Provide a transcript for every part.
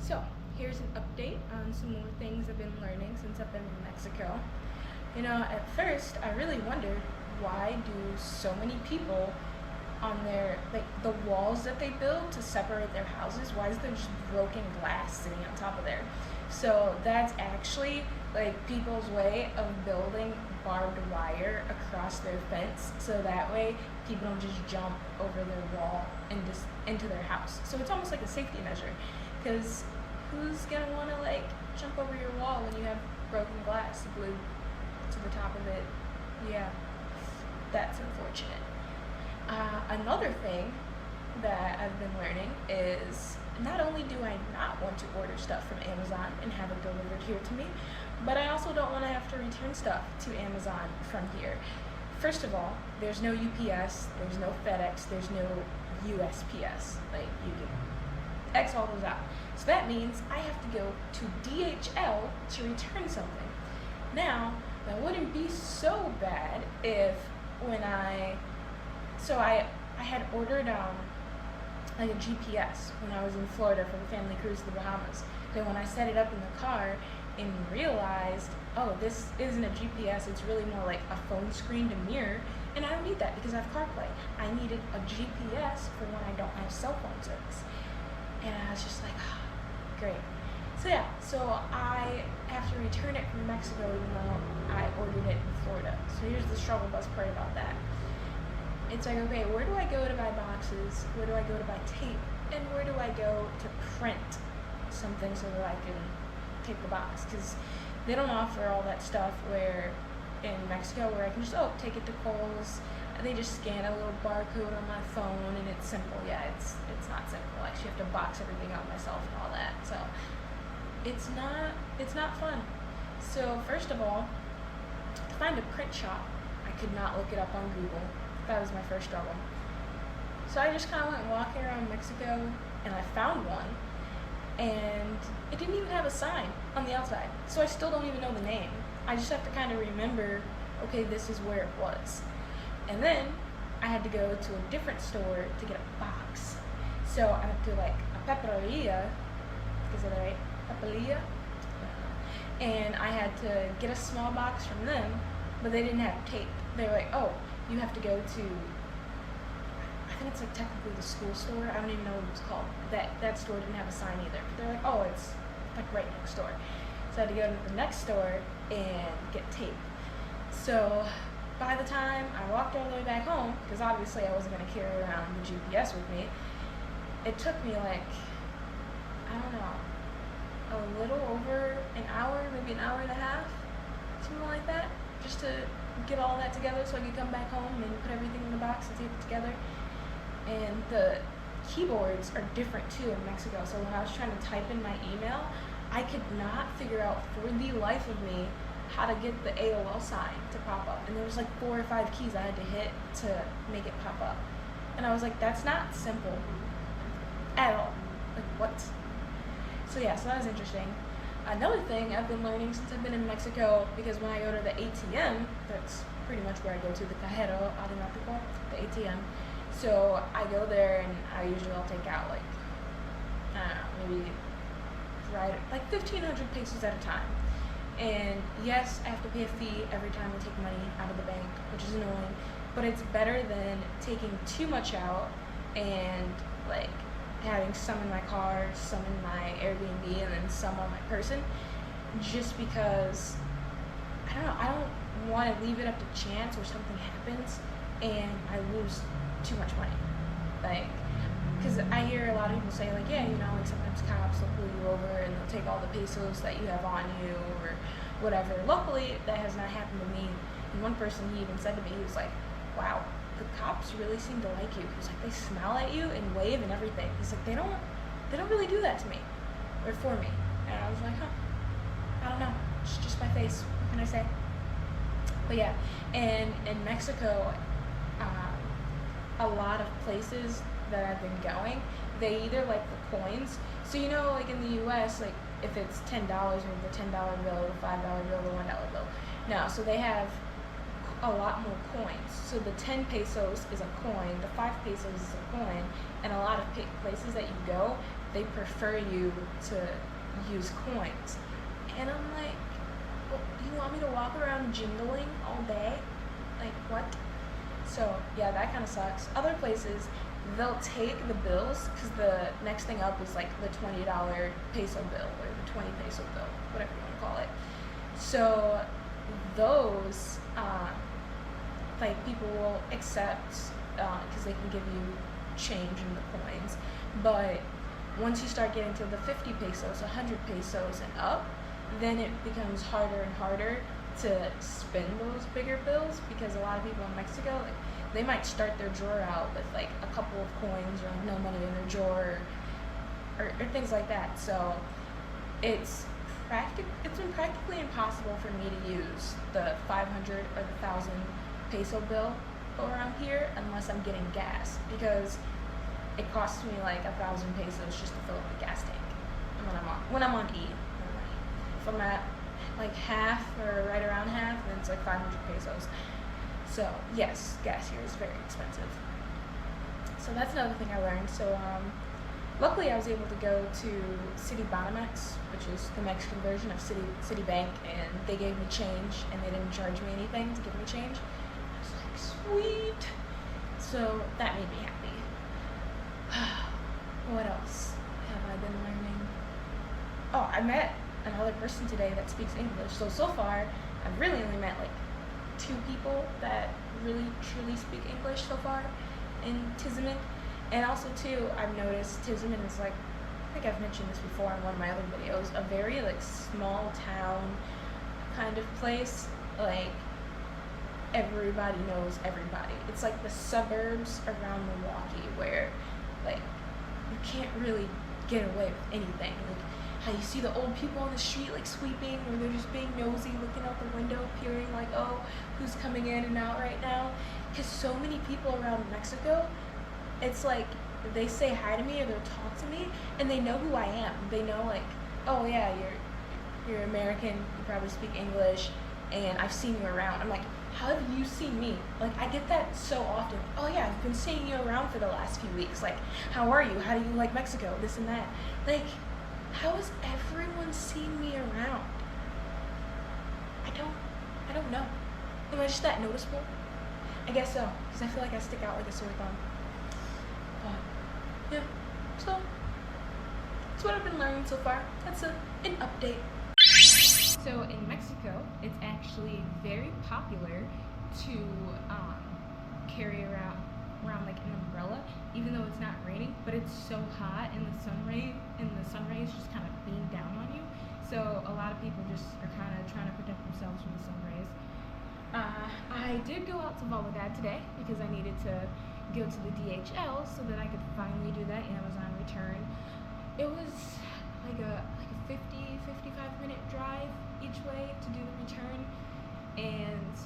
So, here's an update on some more things I've been learning since I've been in Mexico. At first, I really wondered, why do so many people on the walls that they build to separate their houses, why is there just broken glass sitting on top of there? So that's actually like people's way of building barbed wire across their fence, so that way people don't just jump over their wall and just into their house. So it's almost like a safety measure, because who's gonna want to jump over your wall when you have broken glass glued to the top of it? Yeah, that's unfortunate. Another thing that I've been learning is, not only do I not want to order stuff from Amazon and have it delivered here to me, but I also don't want to have to return stuff to Amazon from here. First of all, there's no UPS, there's no FedEx, there's no USPS. You can X all those out. So that means I have to go to DHL to return something. Now, that wouldn't be so bad if I had ordered a GPS when I was in Florida for the family cruise to the Bahamas. Then when I set it up in the car and realized, oh, this isn't a GPS, it's really more like a phone screen to mirror, and I don't need that because I have CarPlay. I needed a GPS for when I don't have cell phone service. And I was just like, oh, great. So I have to return it from Mexico even though I ordered it in Florida. So here's the struggle bus part about that. It's like, okay, where do I go to buy boxes? Where do I go to buy tape? And where do I go to print something so that I can take the box? Because they don't offer all that stuff where in Mexico where I can just, take it to Kohl's. They just scan a little barcode on my phone and it's simple. Yeah, it's not simple. I actually have to box everything out myself and all that. So it's not fun. So first of all, to find a print shop, I could not look it up on Google. That was my first struggle. So I just kind of went walking around Mexico and I found one, and it didn't even have a sign on the outside. So I still don't even know the name. I just have to kind of remember, okay, this is where it was. And then I had to go to a different store to get a box. So I went to a pepperia, is that right? Pepperia? And I had to get a small box from them, but they didn't have tape. They were like, oh, you have to go to, I think it's technically the school store. I don't even know what it was called. That store didn't have a sign either. But they're like, oh, it's right next door. So I had to go to the next store and get tape. So by the time I walked all the way back home, because obviously I wasn't going to carry around the GPS with me, it took me I don't know, a little over an hour, maybe an hour and a half, something like that, just to get all that together so I could come back home and put everything in the box and tape it together. And the keyboards are different too in Mexico, so when I was trying to type in my email, I could not figure out for the life of me how to get the AOL sign to pop up. And there was 4 or 5 keys I had to hit to make it pop up. And I was like, that's not simple at all. What? So that was interesting. Another thing I've been learning since I've been in Mexico, because when I go to the ATM, that's pretty much where I go to, the cajero automático, the ATM. So I go there and I'll take out maybe 1,500 pesos at a time. And yes, I have to pay a fee every time I take money out of the bank, which is annoying, but it's better than taking too much out and having some in my car, some in my Airbnb, and then some on my person, just because I don't want to leave it up to chance where something happens and I lose too much money. Because I hear a lot of people say sometimes cops will pull you over and they'll take all the pesos that you have on you or whatever. Luckily, that has not happened to me. And one person, he even said to me, he was like, wow, the cops really seem to like you. He's like, they smile at you and wave and everything. He's like, they don't really do that to me or for me. And I was like, I don't know. It's just my face. What can I say? But yeah, and in Mexico, a lot of places that I've been going, they either the coins. So in the US, if it's $10, or the $10 bill, the $5 bill, the $1 bill. No, so they have a lot more coins. So the 10 pesos is a coin, the 5 pesos is a coin, and a lot of places that you go, they prefer you to use coins. And I'm like, well, you want me to walk around jingling all day? Like, what? So, yeah, that kind of sucks. Other places, they'll take the bills, because the next thing up is like the $20 peso bill, or the 20 peso bill, whatever you want to call it. So, those, like, people will accept, because they can give you change in the coins. But once you start getting to the 50 pesos, 100 pesos and up, then it becomes harder and harder to spend those bigger bills, because a lot of people in Mexico, like, they might start their drawer out with like a couple of coins, or no money in their drawer, or things like that. So it's been practically impossible for me to use the 500 or the 1,000 peso bill around here unless I'm getting gas, because it costs me like 1,000 pesos just to fill up the gas tank when I'm on E. If I'm at like half or right around half, then it's like 500 pesos. So yes, gas here is very expensive. So that's another thing I learned. So luckily I was able to go to Citibanamex, which is the Mexican version of Citibank, and they gave me change, and they didn't charge me anything to give me change. I was like, sweet. So that made me happy. What else have I been learning? Oh, I met another person today that speaks English. So far, I've really only met like 2 people that really truly speak English so far in Tizimin. And also too, I've noticed Tizimin is like, I think I've mentioned this before in one of my other videos, a very like small town kind of place. Like, everybody knows everybody. It's like the suburbs around Milwaukee, where like you can't really get away with anything. Like, how you see the old people on the street like sweeping, or they're just being nosy, looking out the window, peering like, oh, who's coming in and out right now? Because so many people around Mexico, it's like they say hi to me or they'll talk to me, and they know who I am. They know like, oh yeah, you're American, you probably speak English, and I've seen you around. I'm like, how have you seen me? Like, I get that so often. Oh yeah, I've been seeing you around for the last few weeks. Like, how are you? How do you like Mexico? This and that. Like, how has everyone seen me around? I don't know. Am I just that noticeable? I guess so, because I feel like I stick out like a sore thumb. But, yeah, so, that's what I've been learning so far. That's an update. So, in Mexico, it's actually very popular to carry around like an umbrella, even though it's not raining, but it's so hot, and the sun rays just kind of beam down on you. So a lot of people just are kind of trying to protect themselves from the sun rays. I did go out to Valladolid today because I needed to go to the DHL so that I could finally do that Amazon return. It was like a 50-55 minute drive each way to do the return, and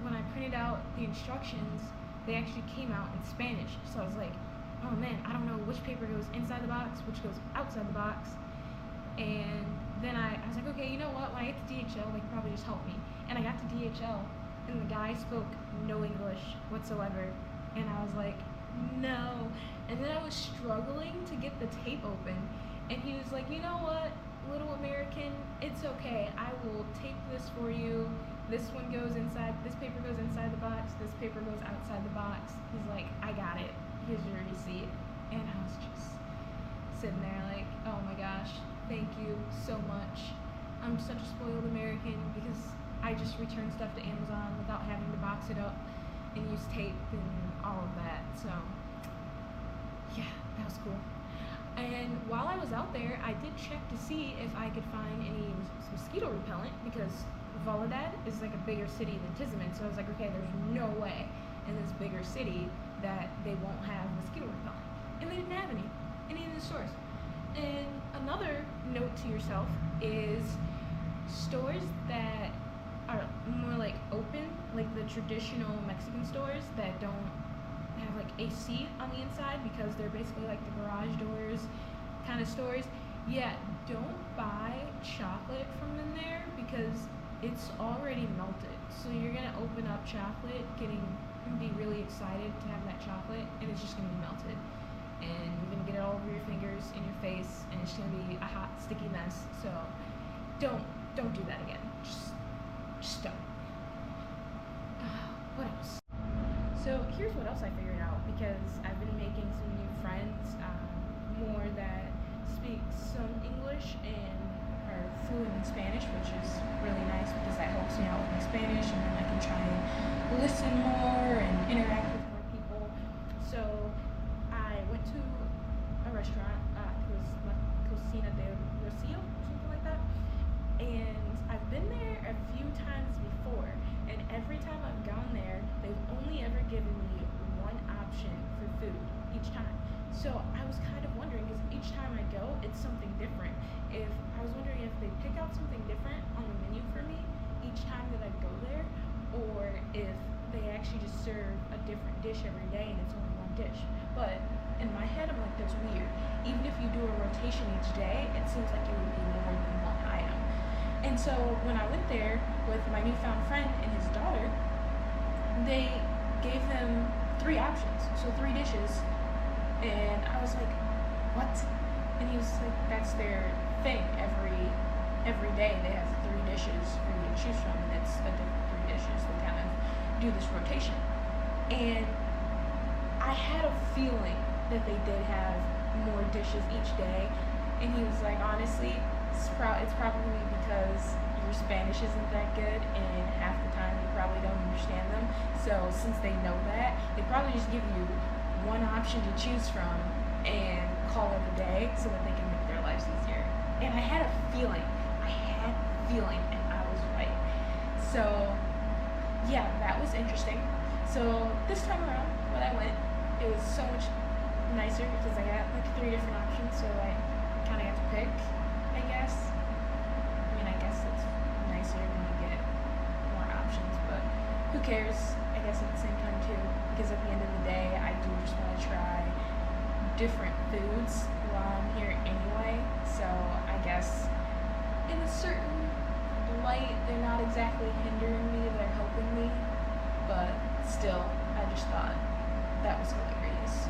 when I printed out the instructions, they actually came out in Spanish. So I was like, oh man, I don't know which paper goes inside the box, which goes outside the box. And then I was like, okay, you know what, when I get to DHL, they could probably just help me. And I got to DHL, and the guy spoke no English whatsoever. And I was like, no. And then I was struggling to get the tape open. And he was like, you know what, little American, it's okay. I will tape this for you. This one goes inside, this paper goes inside the box, this paper goes outside the box. He's like, I got it. Here's your receipt. And I was just sitting there like, oh my gosh, thank you so much. I'm such a spoiled American because I just return stuff to Amazon without having to box it up and use tape and all of that. So, yeah, that was cool. And while I was out there, I did check to see if I could find any mosquito repellent, because Valladolid is like a bigger city than Tizimin, so I was like, okay, there's no way in this bigger city that they won't have mosquito repellent. And they didn't have any in the stores. And another note to yourself is stores that are more like open, like the traditional Mexican stores that don't have like AC on the inside, because they're basically like the garage doors kind of stores. Yeah, don't buy chocolate from in there, because it's already melted. So you're gonna open up chocolate, be really excited to have that chocolate, and it's just gonna be melted. and you're gonna get it all over your fingers, in your face, and it's gonna be a hot, sticky mess. So don't do that again. Just don't. What else? So here's what else I figured out, because I've been making some new friends, more that speak some English and are fluent in Spanish, which is really nice because that helps me out with my Spanish, and then I can try and listen more and interact with more people. So I went to a restaurant, it was La Cocina del Rocio, something like that, and I've been there a few times before, and every time I've gone there, they've only ever given me one option for food each time. So I was kind of wondering, because each time I go, it's something different. If I was wondering if they pick out something different on the menu for me each time that I go there, or if they actually just serve a different dish every day and it's only one dish. But in my head, I'm like, that's weird. Even if you do a rotation each day, it seems like it would be more than one item. And so when I went there with my newfound friend and his daughter, they gave them 3 options, so 3 dishes. And I was like, what? And he was like, that's their thing. Every day they have 3 dishes for you to choose from, and it's a different 3 dishes. They kind of do this rotation. And I had a feeling that they did have more dishes each day. And he was like, honestly, it's probably because your Spanish isn't that good, and half the time you probably don't understand them. So since they know that, they probably just give you one option to choose from and call it a day so that they can make their lives easier. And I had a feeling, and I was right. So yeah, that was interesting. So this time around, when I went, it was so much nicer because I got like 3 different options, so I kind of got to pick, I guess. I mean, I guess it's nicer when you get more options, but who cares? I guess at the same time too, because at the end of the day, I do just want to try different foods while I'm here anyway. So I guess in a certain light, they're not exactly hindering me, they're helping me, but still, I just thought that was hilarious.